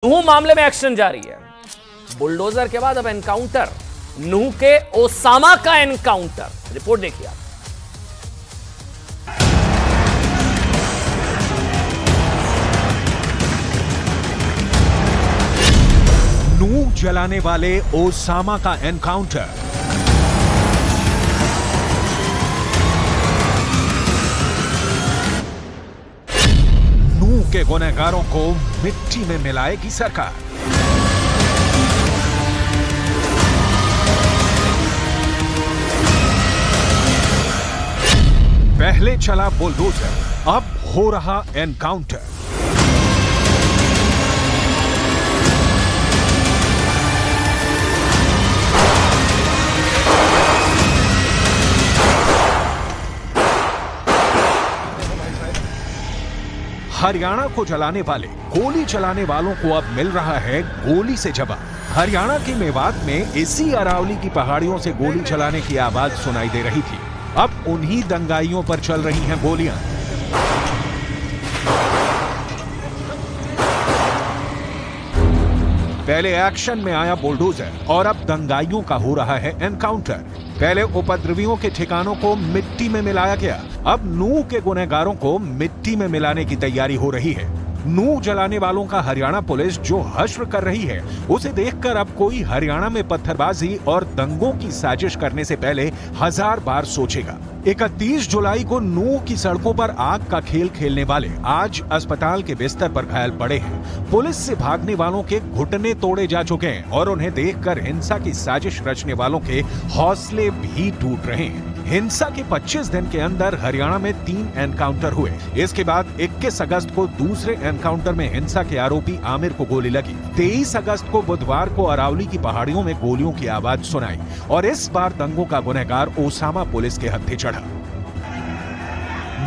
नूह मामले में एक्शन जारी है। बुलडोजर के बाद अब एनकाउंटर, नूह के ओसामा का एनकाउंटर। रिपोर्ट देखिए आप। नूह जलाने वाले ओसामा का एनकाउंटर। नूह के गुनहगारों को मिट्टी में मिलाएगी सरकार। पहले चला बुलडोजर, अब हो रहा एनकाउंटर। हरियाणा को जलाने वाले, गोली चलाने वालों को अब मिल रहा है गोली से जवाब। हरियाणा के मेवात में इसी अरावली की पहाड़ियों से गोली चलाने की आवाज सुनाई दे रही थी। अब उन्हीं दंगाइयों पर चल रही हैं गोलियां। पहले एक्शन में आया बुलडोजर और अब दंगाइयों का हो रहा है एनकाउंटर। पहले उपद्रवियों के ठिकानों को मिट्टी में मिलाया गया, अब नूह के गुनहगारों को मिट्टी में मिलाने की तैयारी हो रही है। नूह जलाने वालों का हरियाणा पुलिस जो हश्र कर रही है, उसे देखकर अब कोई हरियाणा में पत्थरबाजी और दंगों की साजिश करने से पहले 1000 बार सोचेगा। 31 जुलाई को नूह की सड़कों पर आग का खेल खेलने वाले आज अस्पताल के बिस्तर पर घायल पड़े हैं। पुलिस से भागने वालों के घुटने तोड़े जा चुके हैं और उन्हें देखकर हिंसा की साजिश रचने वालों के हौसले भी टूट रहे हैं। हिंसा के 25 दिन के अंदर हरियाणा में 3 एनकाउंटर हुए। इसके बाद 21 अगस्त को दूसरे एनकाउंटर में हिंसा के आरोपी आमिर को गोली लगी। 23 अगस्त को बुधवार को अरावली की पहाड़ियों में गोलियों की आवाज सुनाई और इस बार दंगों का गुनहगार ओसामा पुलिस के हत्थे चढ़ा।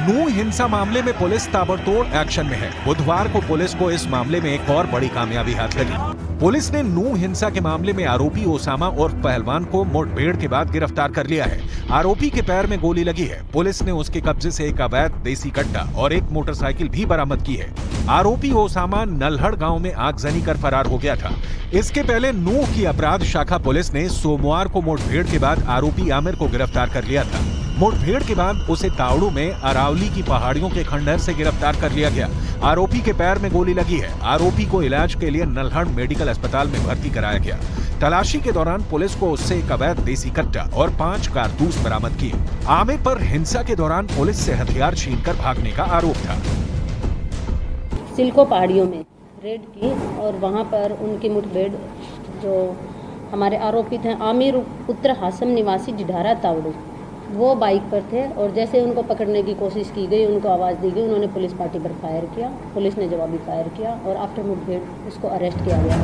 नूह हिंसा मामले में पुलिस ताबड़तोड़ एक्शन में है। बुधवार को पुलिस को इस मामले में एक और बड़ी कामयाबी हाथ लगी। पुलिस ने नूह हिंसा के मामले में आरोपी ओसामा और पहलवान को मुठभेड़ के बाद गिरफ्तार कर लिया है। आरोपी के पैर में गोली लगी है। पुलिस ने उसके कब्जे से एक अवैध देसी कट्टा और एक मोटरसाइकिल भी बरामद की है। आरोपी ओसामा नल्हड़ गांव में आगजनी कर फरार हो गया था। इसके पहले नूह की अपराध शाखा पुलिस ने सोमवार को मुठभेड़ के बाद आरोपी आमिर को गिरफ्तार कर लिया था। मुठभेड़ के बाद उसे तावड़ू में अरावली की पहाड़ियों के खंडहर से गिरफ्तार कर लिया गया। आरोपी के पैर में गोली लगी है। आरोपी को इलाज के लिए नल्हड़ मेडिकल अस्पताल में भर्ती कराया गया। तलाशी के दौरान पुलिस को उससे एक अवैध देसी कट्टा और 5 कारतूस बरामद किए। आमिर पर हिंसा के दौरान पुलिस से हथियार छीनकर भागने का आरोप था। सिल्को पहाड़ियों में रेड की और वहां पर उनकी मुठभेड़, जो हमारे आरोपी थे आमिर पुत्र हासम निवासी जिढारा तावड़ू, वो बाइक पर थे और जैसे उनको पकड़ने की कोशिश की गई, उनको आवाज़ दी गई, उन्होंने पुलिस पार्टी पर फायर किया। पुलिस ने जवाबी फायर किया और आफ्टर मुठभेड़ उसको अरेस्ट किया गया।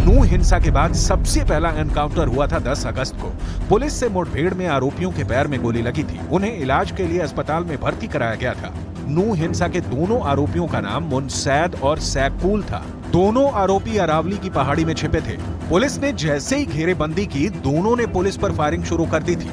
नूह हिंसा के बाद सबसे पहला एनकाउंटर हुआ था 10 अगस्त को। पुलिस से मुठभेड़ में आरोपियों के पैर में गोली लगी थी। उन्हें इलाज के लिए अस्पताल में भर्ती कराया गया था। नूह हिंसा के दोनों आरोपियों का नाम मुनसैद और सैकुल था। दोनों आरोपी अरावली की पहाड़ी में छिपे थे। पुलिस ने जैसे ही घेरेबंदी की, दोनों ने पुलिस पर फायरिंग शुरू कर दी थी।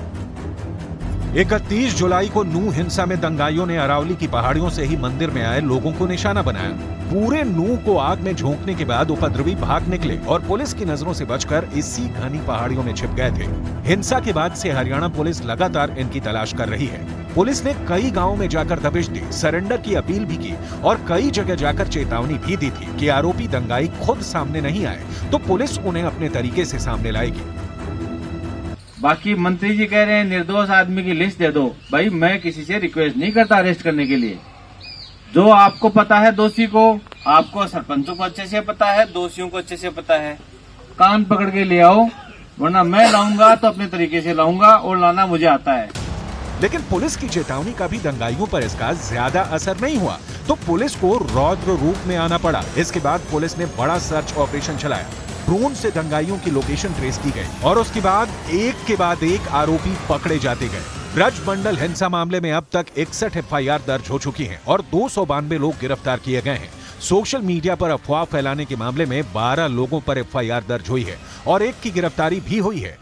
31 जुलाई को नूह हिंसा में दंगाइयों ने अरावली की पहाड़ियों से ही मंदिर में आए लोगों को निशाना बनाया। पूरे नूह को आग में झोंकने के बाद उपद्रवी भाग निकले और पुलिस की नजरों से बचकर इसी घनी पहाड़ियों में छिप गए थे। हिंसा के बाद से हरियाणा पुलिस लगातार इनकी तलाश कर रही है। पुलिस ने कई गांवों में जाकर दबिश दी, सरेंडर की अपील भी की और कई जगह जाकर चेतावनी भी दी थी कि आरोपी दंगाई खुद सामने नहीं आए तो पुलिस उन्हें अपने तरीके से सामने लाएगी। बाकी मंत्री जी कह रहे हैं निर्दोष आदमी की लिस्ट दे दो। भाई मैं किसी से रिक्वेस्ट नहीं करता अरेस्ट करने के लिए। जो आपको पता है दोषी को, आपको सरपंचों को अच्छे से पता है, दोषियों को अच्छे से पता है, कान पकड़ के ले आओ, वरना मैं लाऊंगा तो अपने तरीके से लाऊंगा और लाना मुझे आता है। लेकिन पुलिस की चेतावनी का भी दंगाइयों पर इसका ज्यादा असर नहीं हुआ तो पुलिस को रौद्र रूप में आना पड़ा। इसके बाद पुलिस ने बड़ा सर्च ऑपरेशन चलाया। ड्रोन से दंगाइयों की लोकेशन ट्रेस की गई और उसके बाद एक के बाद एक आरोपी पकड़े जाते गए। ब्रजमंडल हिंसा मामले में अब तक 61 एफआईआर दर्ज हो चुकी हैं और 292 लोग गिरफ्तार किए गए हैं। सोशल मीडिया पर अफवाह फैलाने के मामले में 12 लोगों पर एफआईआर दर्ज हुई है और एक की गिरफ्तारी भी हुई है।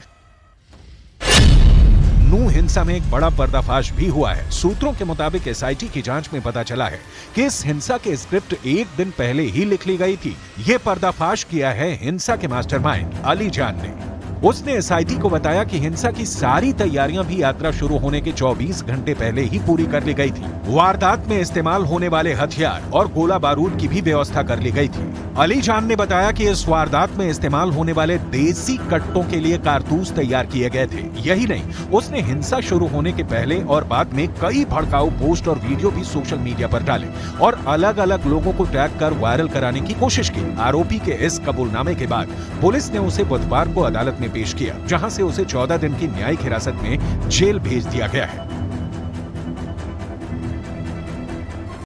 नूह हिंसा में एक बड़ा पर्दाफाश भी हुआ है। सूत्रों के मुताबिक एसआईटी की जांच में पता चला है कि इस हिंसा के स्क्रिप्ट एक दिन पहले ही लिख ली गई थी। ये पर्दाफाश किया है हिंसा के मास्टरमाइंड अली जान ने। उसने एसआईटी को बताया कि हिंसा की सारी तैयारियां भी यात्रा शुरू होने के 24 घंटे पहले ही पूरी कर ली गई थी। वारदात में इस्तेमाल होने वाले हथियार और गोला बारूद की भी व्यवस्था कर ली गई थी। अली जान ने बताया कि इस वारदात में इस्तेमाल होने वाले देसी कट्टों के लिए कारतूस तैयार किए गए थे। यही नहीं, उसने हिंसा शुरू होने के पहले और बाद में कई भड़काऊ पोस्ट और वीडियो भी सोशल मीडिया पर डाले और अलग अलग लोगों को टैग कर वायरल कराने की कोशिश की। आरोपी के इस कबूलनामे के बाद पुलिस ने उसे बुधवार को अदालत में पेश किया, जहां से उसे 14 दिन की न्यायिक हिरासत में जेल भेज दिया गया है।